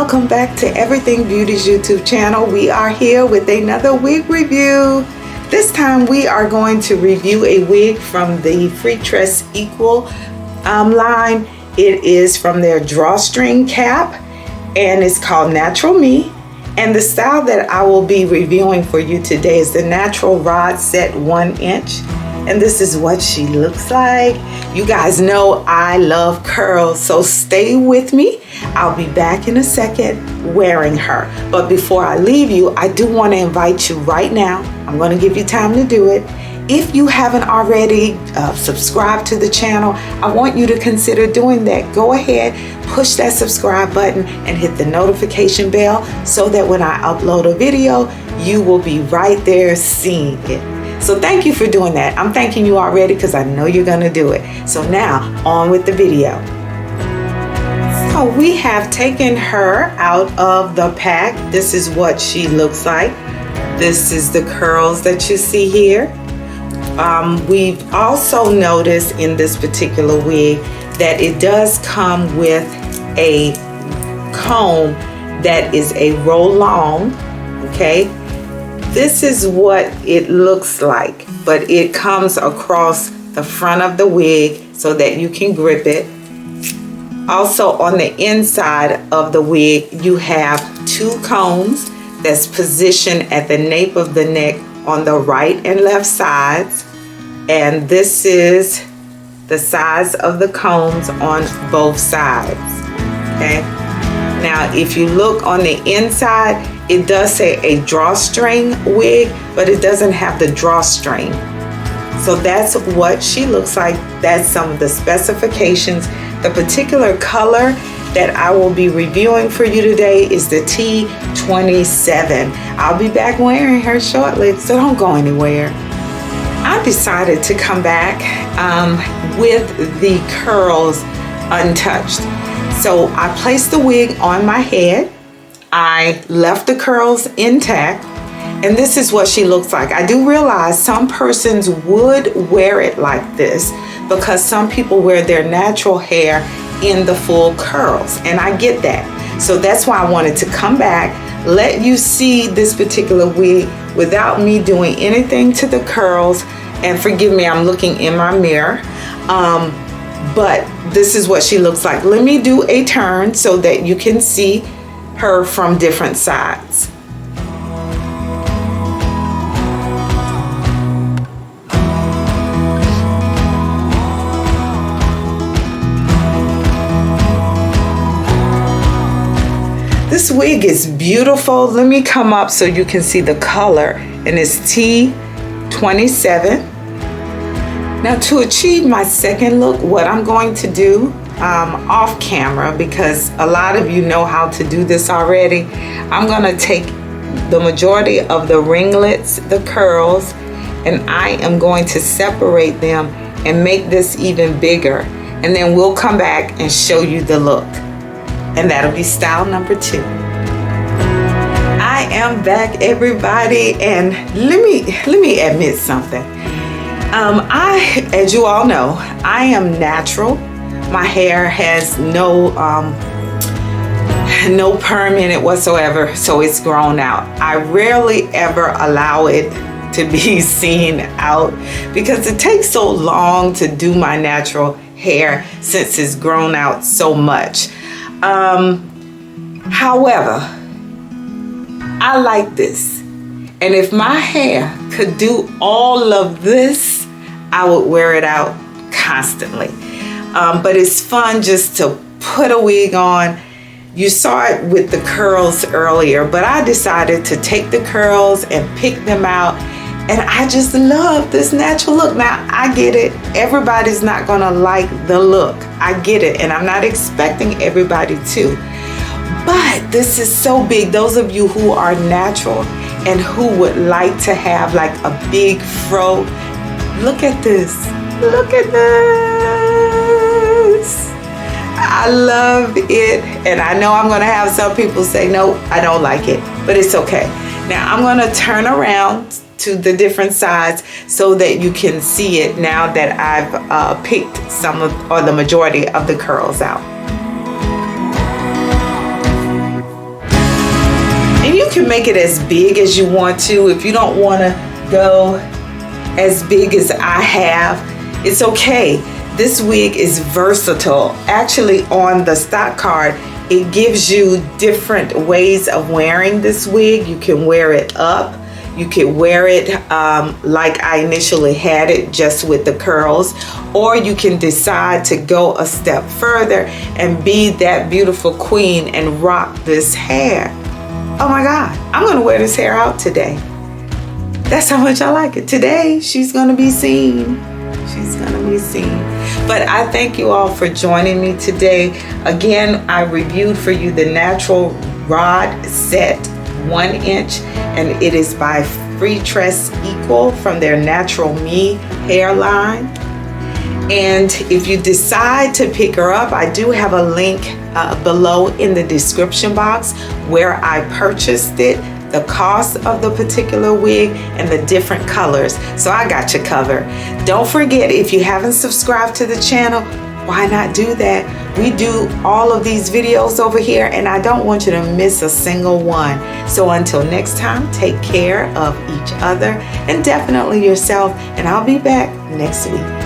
welcome back to Everything Beauty's YouTube channel. We are here with another wig review. This time we are going to review a wig from the Freetress Equal line. It is from their Drawstring cap and it's called Natural Me. And the style that I will be reviewing for you today is the Natural Rod Set 1 inch. And this is what she looks like. You guys know I love curls, so stay with me. I'll be back in a second wearing her. But before I leave you, I do want to invite you right now. I'm going to give you time to do it. If you haven't already subscribed to the channel, I want you to consider doing that. Go ahead, push that subscribe button and hit the notification bell so that when I upload a video, you will be right there seeing it. So thank you for doing that. I'm thanking you already because I know you're going to do it. So now on with the video. So we have taken her out of the pack. This is what she looks like. This is the curls that you see here. We've also noticed in this particular wig that it does come with a comb that is a roll-on, okay? This is what it looks like, but it comes across the front of the wig so that you can grip it. Also on the inside of the wig, you have two combs that's positioned at the nape of the neck on the right and left sides. And this is the size of the combs on both sides, okay? Now, if you look on the inside, it does say a drawstring wig, but it doesn't have the drawstring. So that's what she looks like. That's some of the specifications. The particular color that I will be reviewing for you today is the T27. I'll be back wearing her shortly, so don't go anywhere. I decided to come back with the curls untouched. So I placed the wig on my head. I left the curls intact, and this is what she looks like. I do realize some persons would wear it like this because some people wear their natural hair in the full curls, and I get that. So that's why I wanted to come back, let you see this particular wig without me doing anything to the curls. And forgive me, I'm looking in my mirror. But this is what she looks like. Let me do a turn so that you can see her from different sides. This wig is beautiful. Let me come up so you can see the color, and it's T27. Now, to achieve my second look, what I'm going to do off camera, because a lot of you know how to do this already, I'm going to take the majority of the ringlets, the curls, and I am going to separate them and make this even bigger. And then we'll come back and show you the look. And that'll be style number 2. I am back, everybody, and let me admit something. As you all know, I am natural. My hair has no perm in it whatsoever, so it's grown out. I rarely ever allow it to be seen out because it takes so long to do my natural hair since it's grown out so much. However, I like this. And if my hair could do all of this, I would wear it out constantly. But it's fun just to put a wig on. You saw it with the curls earlier, but I decided to take the curls and pick them out. And I just love this natural look. Now, I get it. Everybody's not gonna like the look. I get it, and I'm not expecting everybody to. But this is so big. Those of you who are natural and who would like to have like a big fro, look at this. Look at this. I love it. And I know I'm gonna have some people say, no, I don't like it, but it's okay. Now I'm gonna turn around to the different sides so that you can see it now that I've picked some of, or the majority of the curls out. can make it as big as you want to. If you don't want to go as big as I have, it's okay. This wig is versatile. Actually, on the stock card, it gives you different ways of wearing this wig. You can wear it up. You can wear it like I initially had it, just with the curls, or you can decide to go a step further and be that beautiful queen and rock this hair. Oh my God, I'm gonna wear this hair out today. That's how much I like it. Today, she's gonna be seen. She's gonna be seen. But I thank you all for joining me today. Again, I reviewed for you the natural rod set 1 inch, and it is by Freetress Equal from their Natural Me hairline. And if you decide to pick her up, I do have a link below in the description box where I purchased it, the cost of the particular wig, and the different colors. So I got you covered. Don't forget, if you haven't subscribed to the channel, why not do that? We do all of these videos over here, and I don't want you to miss a single one. So until next time, take care of each other and definitely yourself, and I'll be back next week.